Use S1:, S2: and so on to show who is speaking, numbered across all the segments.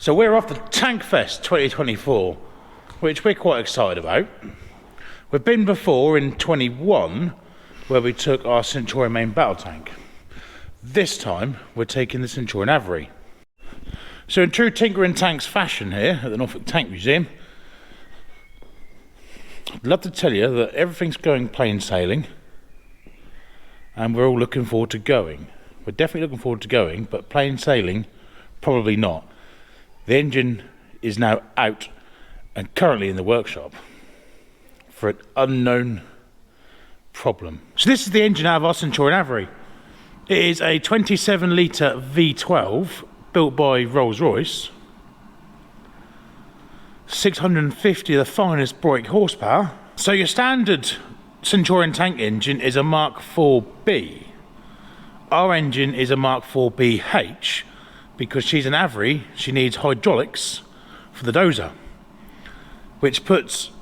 S1: So we're off to Tankfest 2024, which we're quite excited about. We've been before in 21, where we took our Centurion main battle tank. This time, we're taking the Centurion AVRE. So in true Tinkering Tanks fashion here at the Norfolk Tank Museum, I'd love to tell you that everything's going plain sailing, and we're all looking forward to going. We're definitely looking forward to going, but plain sailing, probably not. The engine is now out and currently in the workshop for an unknown problem. So this is the engine out of our Centurion AVRE. It is a 27 litre V12 built by Rolls-Royce. 650 of the finest brake horsepower. So your standard Centurion tank engine is a Mark 4B. Our engine is a Mark 4BH. Because she's an AVRE, she needs hydraulics for the dozer, which puts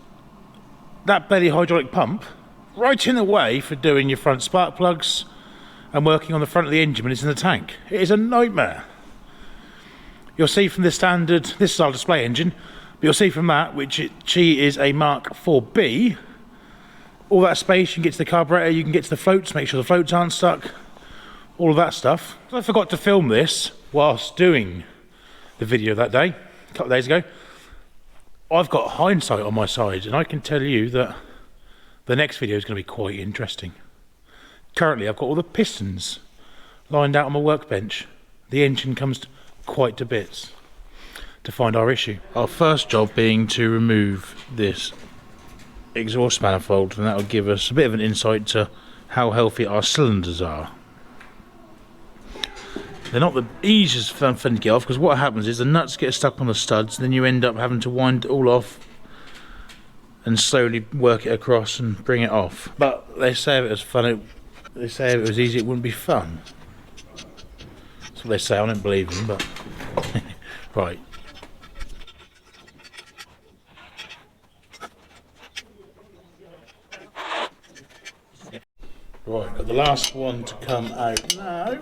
S1: that belly hydraulic pump right in the way for doing your front spark plugs and working on the front of the engine when it's in the tank. It is a nightmare. You'll see from the standard, this is our display engine, but you'll see from that, she is a Mark 4B, all that space, you can get to the carburetor, you can get to the floats, make sure the floats aren't stuck, all of that stuff. So I forgot to film this whilst doing the video that day, a couple of days ago. I've got hindsight on my side, and I can tell you that the next video is going to be quite interesting. Currently I've got all the pistons lined out on my workbench. The engine comes quite to bits to find our issue. Our first job being to remove this exhaust manifold, and that will give us a bit of an insight to how healthy our cylinders are. They're not the easiest fun to get off, because what happens is the nuts get stuck on the studs, and then you end up having to wind it all off and slowly work it across and bring it off. But they say if it was fun, they say if it was easy, it wouldn't be fun. That's what they say. I don't believe them, but right. Right, got the last one to come out now.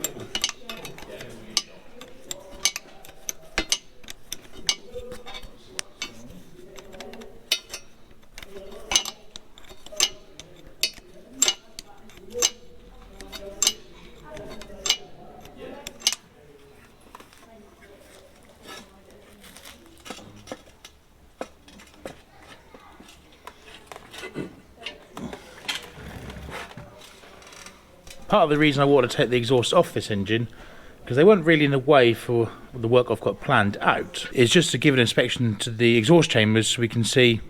S1: Part of the reason I wanted to take the exhaust off this engine, because they weren't really in the way for the work I've got planned out, is just to give an inspection to the exhaust chambers so we can see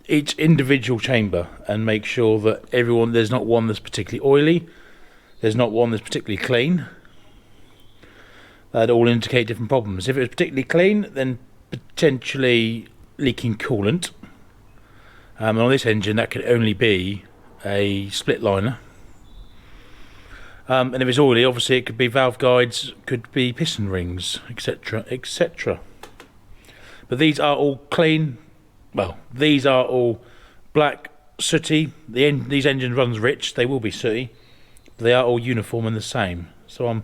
S1: each individual chamber and make sure that there's not one that's particularly oily, there's not one that's particularly clean. That all indicate different problems. If it was particularly clean, then potentially leaking coolant. And on this engine that could only be a split liner. And if it's oily, obviously it could be valve guides, could be piston rings, etc, etc. But these are all clean. Well, these are all black, sooty. These engines runs rich, they will be sooty, but they are all uniform and the same. So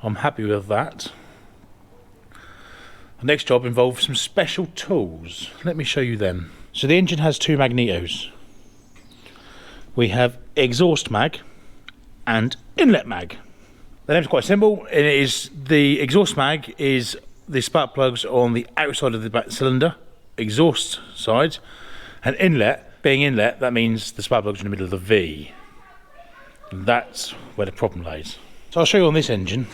S1: I'm happy with that. The next job involves some special tools. Let me show you them. So the engine has two magnetos. We have exhaust mag and inlet mag. The name's quite simple. It is the exhaust mag is the spark plugs on the outside of the back cylinder, exhaust side, and inlet, being inlet, that means the spark plugs are in the middle of the V. And that's where the problem lays. So I'll show you on this engine.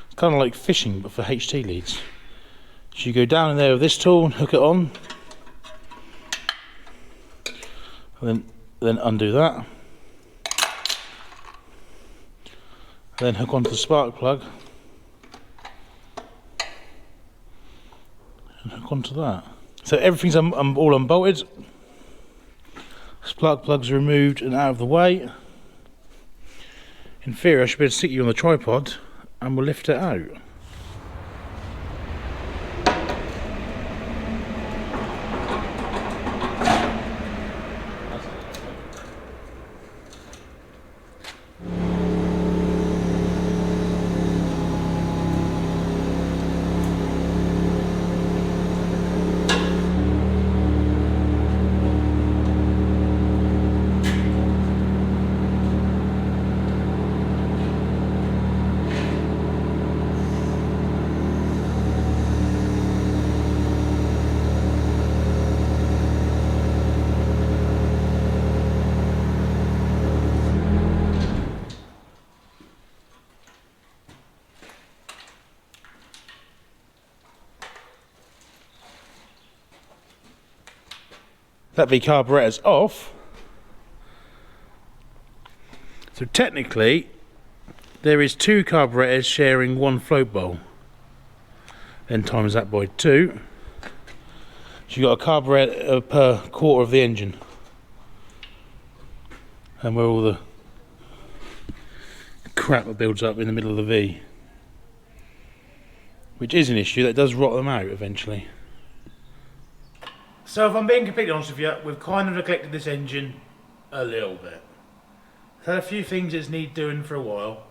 S1: It's kind of like fishing but for HT leads. So you go down in there with this tool and hook it on, and then undo that. Then hook onto the spark plug and hook onto that. So everything's all unbolted. Spark plugs are removed and out of the way. In theory I should be able to stick you on the tripod and we'll lift it out. That the carburettor's off. So technically, there is 2 carburettors sharing 1 float bowl. Then times that by 2. So you've got a carburettor per quarter of the engine. And where all the crap that builds up in the middle of the V. Which is an issue, that does rot them out eventually. So if I'm being completely honest with you, we've kind of neglected this engine a little bit. It's had a few things it's need doing for a while,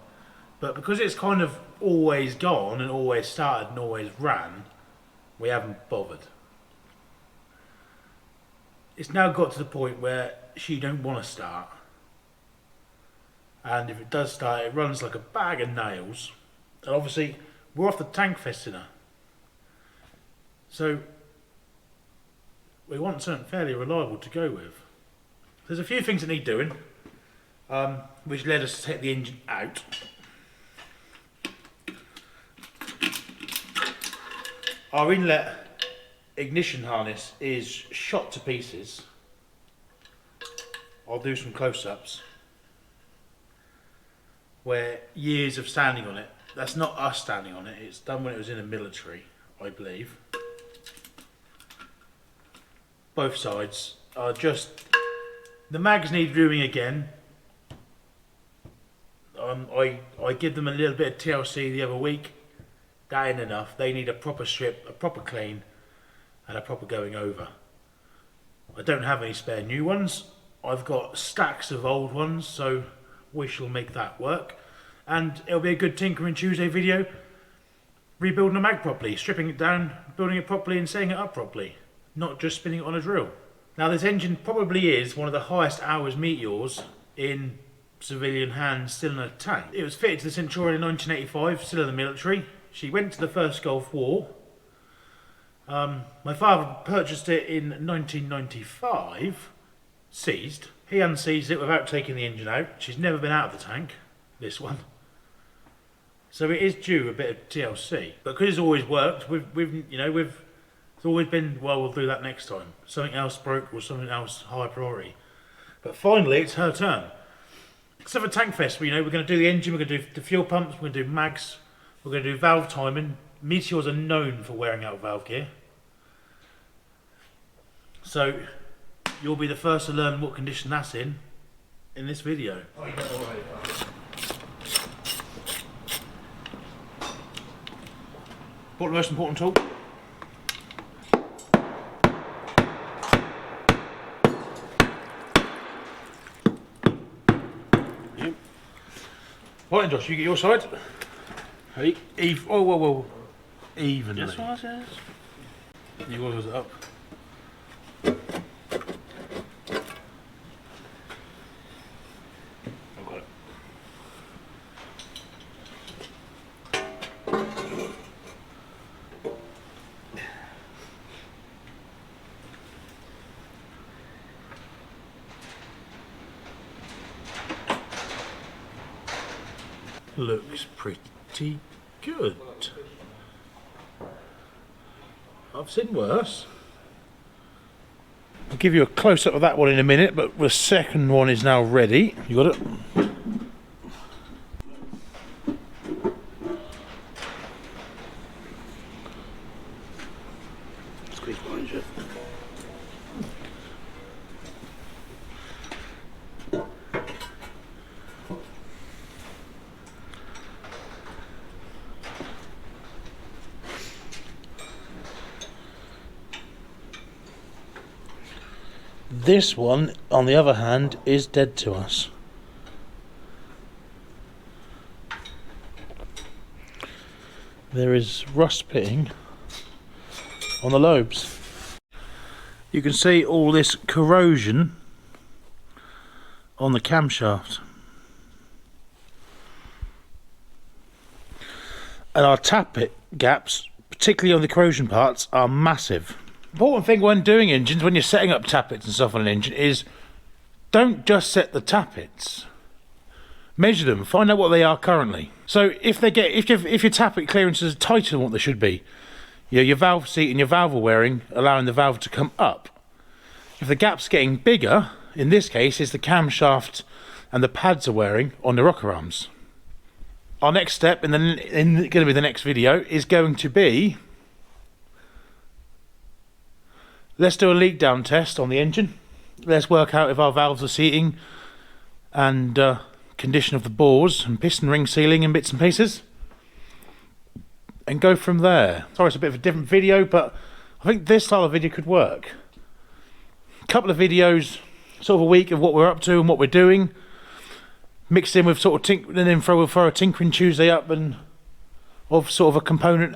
S1: but because it's kind of always gone and always started and always ran, we haven't bothered. It's now got to the point where she don't want to start. And if it does start, it runs like a bag of nails. And obviously, we're off the Tankfest dinner. So, we want something fairly reliable to go with. There's a few things that need doing, which led us to take the engine out. Our inlet ignition harness is shot to pieces. I'll do some close-ups. Where years of standing on it, that's not us standing on it, it's done when it was in the military, I believe. Both sides are just, the mags need doing again. I give them a little bit of TLC the other week. That ain't enough. They need a proper strip, a proper clean, and a proper going over. I don't have any spare new ones. I've got stacks of old ones, so we shall make that work. And it'll be a good Tinkering Tuesday video. Rebuilding a mag properly, stripping it down, building it properly and setting it up properly. Not just spinning it on a drill. Now this engine probably is one of the highest hours meteors in civilian hands still in a tank. It was fitted to the Centurion in 1985, still in the military. She went to the first Gulf War. My father purchased it in 1995, seized. He unseized it without taking the engine out. She's never been out of the tank, this one. So it is due a bit of TLC. But because it's always worked, it's always been, well, we'll do that next time. Something else broke or something else high priority. But finally, it's her turn. So for Tankfest, we're going to do the engine, we're going to do the fuel pumps, we're going to do mags, we're going to do valve timing. Meteors are known for wearing out valve gear. So you'll be the first to learn what condition that's in this video. Oh, you know already. What the most important tool? Yep. Right then, Josh, you get your side. Hey, whoa. Evenly. This one says. Yours is up. I've got it. Looks pretty good. I've seen worse. I'll give you a close-up of that one in a minute, but the second one is now ready. You got it? Squeeze behind you. This one, on the other hand, is dead to us. There is rust pitting on the lobes. You can see all this corrosion on the camshaft. And our tappet gaps, particularly on the corrosion parts, are massive. Important thing when doing engines, when you're setting up tappets and stuff on an engine, is don't just set the tappets. Measure them, find out what they are currently. So if your tappet clearances are tighter than what they should be, your valve seat and your valve wearing allowing the valve to come up, If the gap's getting bigger, in this case, is the camshaft and the pads are wearing on the rocker arms. Our next step in going to be the next video is going to be, let's do a leak down test on the engine. Let's work out if our valves are seating and condition of the bores and piston ring sealing and bits and pieces, and go from there. Sorry, it's a bit of a different video, but I think this style of video could work. A couple of videos, sort of a week of what we're up to and what we're doing, mixed in with sort of and then throw a Tinkering Tuesday up and of sort of a component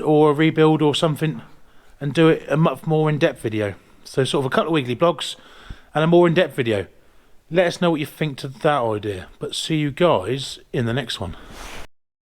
S1: or a rebuild or something, and do it a much more in-depth video. So sort of a couple of weekly blogs and a more in-depth video. Let us know what you think to that idea, but see you guys in the next one.